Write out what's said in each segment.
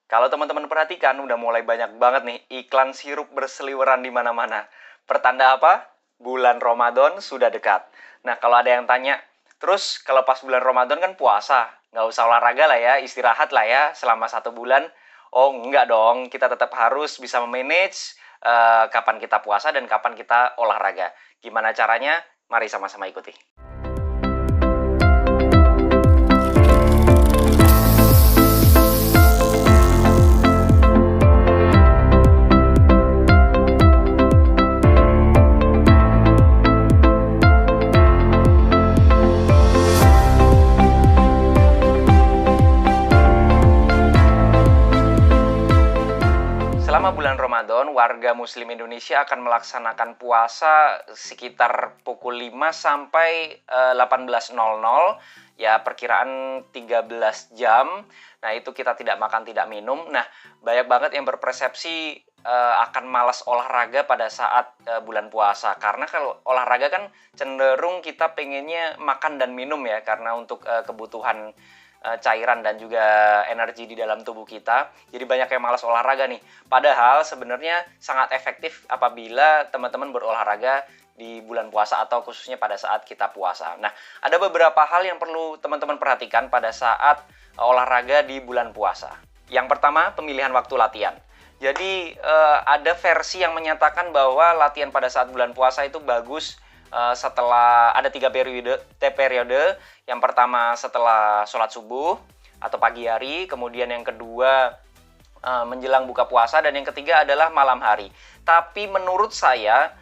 Kalau teman-teman perhatikan, udah mulai banyak banget nih iklan sirup berseliweran di mana-mana. Pertanda apa? Bulan Ramadan sudah dekat. Nah, kalau ada yang tanya, terus kalau pas bulan Ramadan kan puasa, nggak usah olahraga lah ya, istirahat lah ya selama 1 bulan. Oh, enggak dong, kita tetap harus bisa memanage kapan kita puasa dan kapan kita olahraga. Gimana caranya? Mari sama-sama ikuti. Selama bulan Ramadan, warga Muslim Indonesia akan melaksanakan puasa sekitar pukul 5 sampai 18.00, ya perkiraan 13 jam. Nah, itu kita tidak makan, tidak minum. Nah, banyak banget yang berpersepsi akan malas olahraga pada saat bulan puasa. Karena kalau olahraga kan cenderung kita pengennya makan dan minum ya, karena untuk kebutuhan cairan dan juga energi di dalam tubuh kita. Jadi banyak yang malas olahraga nih. Padahal sebenarnya sangat efektif apabila teman-teman berolahraga di bulan puasa atau khususnya pada saat kita puasa. Nah, ada beberapa hal yang perlu teman-teman perhatikan pada saat olahraga di bulan puasa. Yang pertama, pemilihan waktu latihan. Jadi ada versi yang menyatakan bahwa latihan pada saat bulan puasa itu bagus setelah ada 3 periode. Yang pertama setelah sholat subuh atau pagi hari, kemudian yang kedua menjelang buka puasa, dan yang ketiga adalah malam hari. Tapi menurut saya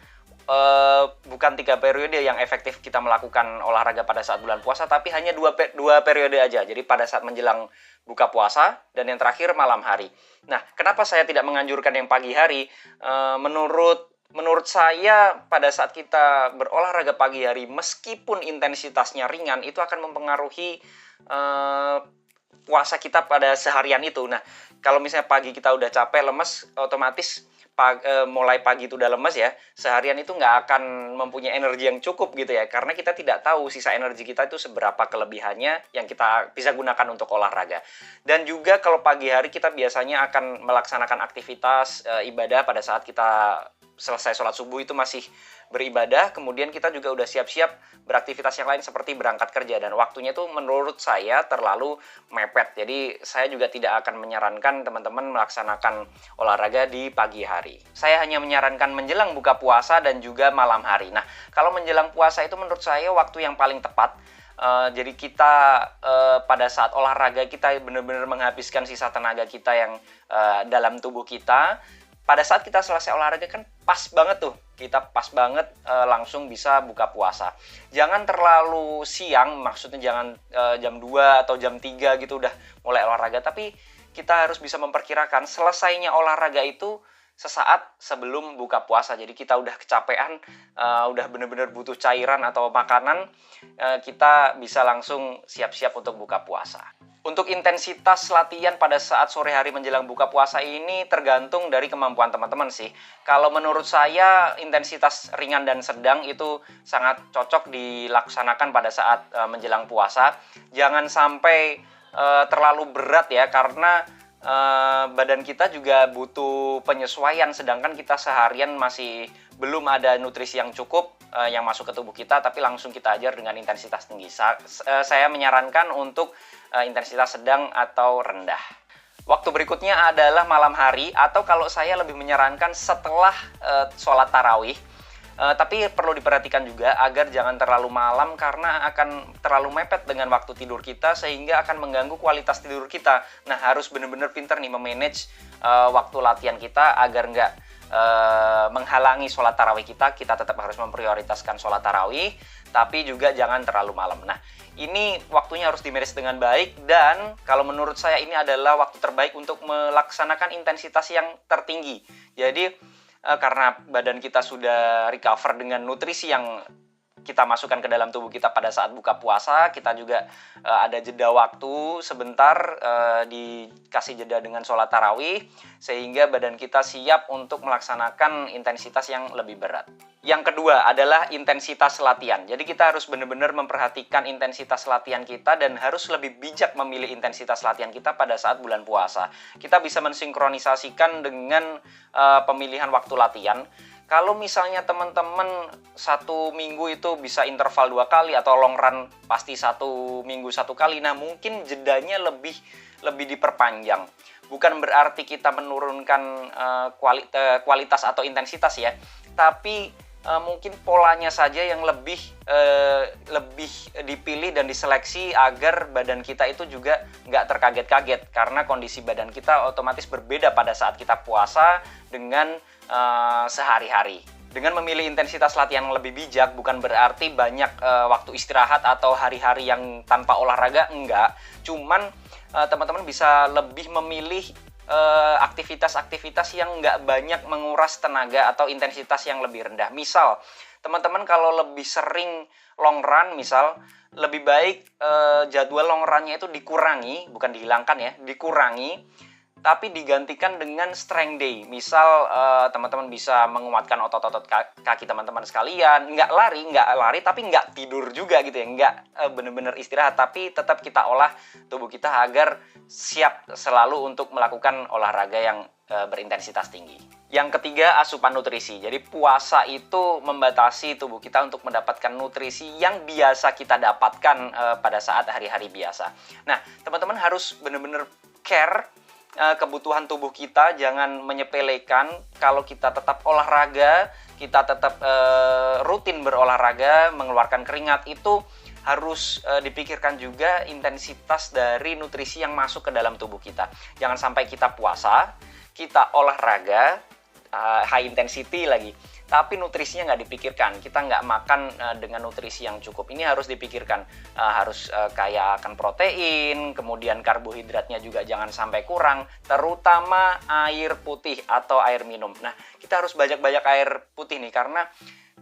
bukan 3 periode yang efektif kita melakukan olahraga pada saat bulan puasa, tapi hanya dua periode aja. Jadi pada saat menjelang buka puasa dan yang terakhir malam hari. Nah, kenapa saya tidak menganjurkan yang pagi hari? Menurut saya pada saat kita berolahraga pagi hari, meskipun intensitasnya ringan, itu akan mempengaruhi puasa kita pada seharian itu. Nah, kalau misalnya pagi kita udah capek, lemes, otomatis mulai pagi itu udah lemes ya, seharian itu nggak akan mempunyai energi yang cukup gitu ya, karena kita tidak tahu sisa energi kita itu seberapa kelebihannya yang kita bisa gunakan untuk olahraga. Dan juga kalau pagi hari kita biasanya akan melaksanakan aktivitas ibadah pada saat kita selesai sholat subuh itu masih beribadah, kemudian kita juga udah siap-siap beraktivitas yang lain seperti berangkat kerja, dan waktunya itu menurut saya terlalu mepet. Jadi saya juga tidak akan menyarankan teman-teman melaksanakan olahraga di pagi hari. Saya hanya menyarankan menjelang buka puasa dan juga malam hari. Nah, kalau menjelang puasa itu menurut saya waktu yang paling tepat. Jadi kita pada saat olahraga kita benar-benar menghabiskan sisa tenaga kita yang dalam tubuh kita. Pada saat kita selesai olahraga kan pas banget tuh, kita pas banget langsung bisa buka puasa. Jangan terlalu siang, maksudnya jangan jam 2 atau jam 3 gitu udah mulai olahraga, tapi kita harus bisa memperkirakan selesainya olahraga itu sesaat sebelum buka puasa. Jadi kita udah kecapean, udah bener-bener butuh cairan atau makanan, kita bisa langsung siap-siap untuk buka puasa. Untuk intensitas latihan pada saat sore hari menjelang buka puasa ini tergantung dari kemampuan teman-teman sih. Kalau menurut saya intensitas ringan dan sedang itu sangat cocok dilaksanakan pada saat menjelang puasa. Jangan sampai terlalu berat ya, karena badan kita juga butuh penyesuaian, sedangkan kita seharian masih belum ada nutrisi yang cukup yang masuk ke tubuh kita, tapi langsung kita ajar dengan intensitas tinggi. Saya menyarankan untuk intensitas sedang atau rendah. Waktu berikutnya adalah malam hari, atau kalau saya lebih menyarankan setelah sholat tarawih. Tapi perlu diperhatikan juga agar jangan terlalu malam, karena akan terlalu mepet dengan waktu tidur kita sehingga akan mengganggu kualitas tidur kita. Nah, harus benar-benar pintar nih memanage waktu latihan kita agar nggak menghalangi sholat tarawih kita. Kita tetap harus memprioritaskan sholat tarawih, tapi juga jangan terlalu malam. Nah, ini waktunya harus dimanage dengan baik, dan kalau menurut saya ini adalah waktu terbaik untuk melaksanakan intensitas yang tertinggi. Jadi karena badan kita sudah recover dengan nutrisi yang kita masukkan ke dalam tubuh kita pada saat buka puasa. Kita juga ada jeda waktu sebentar, dikasih jeda dengan sholat tarawih, sehingga badan kita siap untuk melaksanakan intensitas yang lebih berat. Yang kedua adalah intensitas latihan. Jadi kita harus benar-benar memperhatikan intensitas latihan kita dan harus lebih bijak memilih intensitas latihan kita pada saat bulan puasa. Kita bisa mensinkronisasikan dengan pemilihan waktu latihan. Kalau misalnya teman-teman satu minggu itu bisa interval 2 kali atau long run pasti satu minggu 1 kali, nah mungkin jedanya lebih diperpanjang. Bukan berarti kita menurunkan kualitas atau intensitas ya, tapi mungkin polanya saja yang lebih dipilih dan diseleksi agar badan kita itu juga nggak terkaget-kaget, karena kondisi badan kita otomatis berbeda pada saat kita puasa dengan sehari-hari. Dengan memilih intensitas latihan yang lebih bijak bukan berarti banyak waktu istirahat atau hari-hari yang tanpa olahraga, enggak. Cuman teman-teman bisa lebih memilih aktivitas-aktivitas yang nggak banyak menguras tenaga atau intensitas yang lebih rendah. Misal, teman-teman kalau lebih sering long run, misal, lebih baik jadwal long run-nya itu dikurangi, bukan dihilangkan ya, dikurangi, tapi digantikan dengan strength day. Misal teman-teman bisa menguatkan otot-otot kaki teman-teman sekalian, nggak lari tapi nggak tidur juga gitu ya, nggak bener-bener istirahat, tapi tetap kita olah tubuh kita agar siap selalu untuk melakukan olahraga yang berintensitas tinggi. Yang ketiga, asupan nutrisi. Jadi puasa itu membatasi tubuh kita untuk mendapatkan nutrisi yang biasa kita dapatkan pada saat hari-hari biasa. Nah, teman-teman harus bener-bener care kebutuhan tubuh kita, jangan menyepelekan. Kalau kita tetap olahraga, kita tetap rutin berolahraga, mengeluarkan keringat, itu harus dipikirkan juga intensitas dari nutrisi yang masuk ke dalam tubuh kita. Jangan sampai kita puasa, kita olahraga, high intensity lagi, tapi nutrisinya nggak dipikirkan. Kita nggak makan dengan nutrisi yang cukup. Ini harus dipikirkan, harus kaya akan protein, kemudian karbohidratnya juga jangan sampai kurang, terutama air putih atau air minum. Nah, kita harus banyak-banyak air putih nih, karena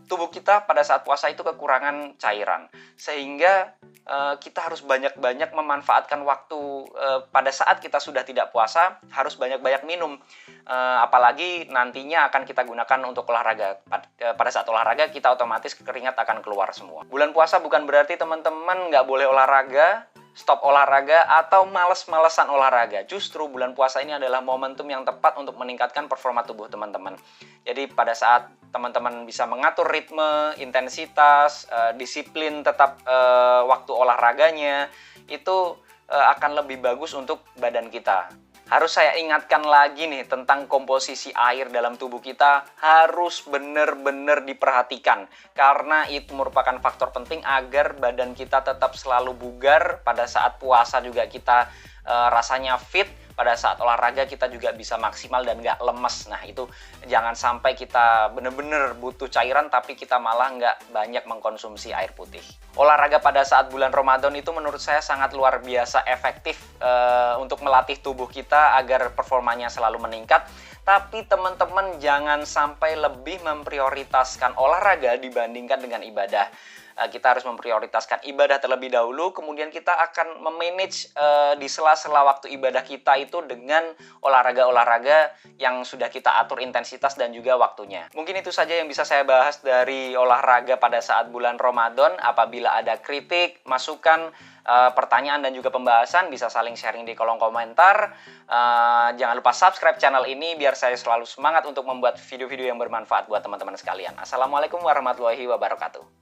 tubuh kita pada saat puasa itu kekurangan cairan, sehingga kita harus banyak-banyak memanfaatkan waktu pada saat kita sudah tidak puasa, harus banyak-banyak minum. Apalagi nantinya akan kita gunakan untuk olahraga. Pada saat olahraga kita otomatis keringat akan keluar semua. Bulan puasa bukan berarti teman-teman nggak boleh olahraga, stop olahraga, atau males-malesan olahraga. Justru bulan puasa ini adalah momentum yang tepat untuk meningkatkan performa tubuh teman-teman. Jadi pada saat teman-teman bisa mengatur ritme, intensitas, disiplin tetap waktu olahraganya, itu akan lebih bagus untuk badan kita. Harus saya ingatkan lagi nih tentang komposisi air dalam tubuh kita, harus benar-benar diperhatikan, karena itu merupakan faktor penting agar badan kita tetap selalu bugar. Pada saat puasa juga kita rasanya fit, pada saat olahraga kita juga bisa maksimal dan nggak lemes. Nah, itu jangan sampai kita benar-benar butuh cairan tapi kita malah nggak banyak mengkonsumsi air putih. Olahraga pada saat bulan Ramadan itu menurut saya sangat luar biasa efektif untuk melatih tubuh kita agar performanya selalu meningkat. Tapi teman-teman jangan sampai lebih memprioritaskan olahraga dibandingkan dengan ibadah. Kita harus memprioritaskan ibadah terlebih dahulu, kemudian kita akan memanage di sela-sela waktu ibadah kita itu dengan olahraga-olahraga yang sudah kita atur intensitas dan juga waktunya. Mungkin itu saja yang bisa saya bahas dari olahraga pada saat bulan Ramadan. Apabila ada kritik, masukan, pertanyaan dan juga pembahasan, bisa saling sharing di kolom komentar. Jangan lupa subscribe channel ini biar saya selalu semangat untuk membuat video-video yang bermanfaat buat teman-teman sekalian. Assalamualaikum warahmatullahi wabarakatuh.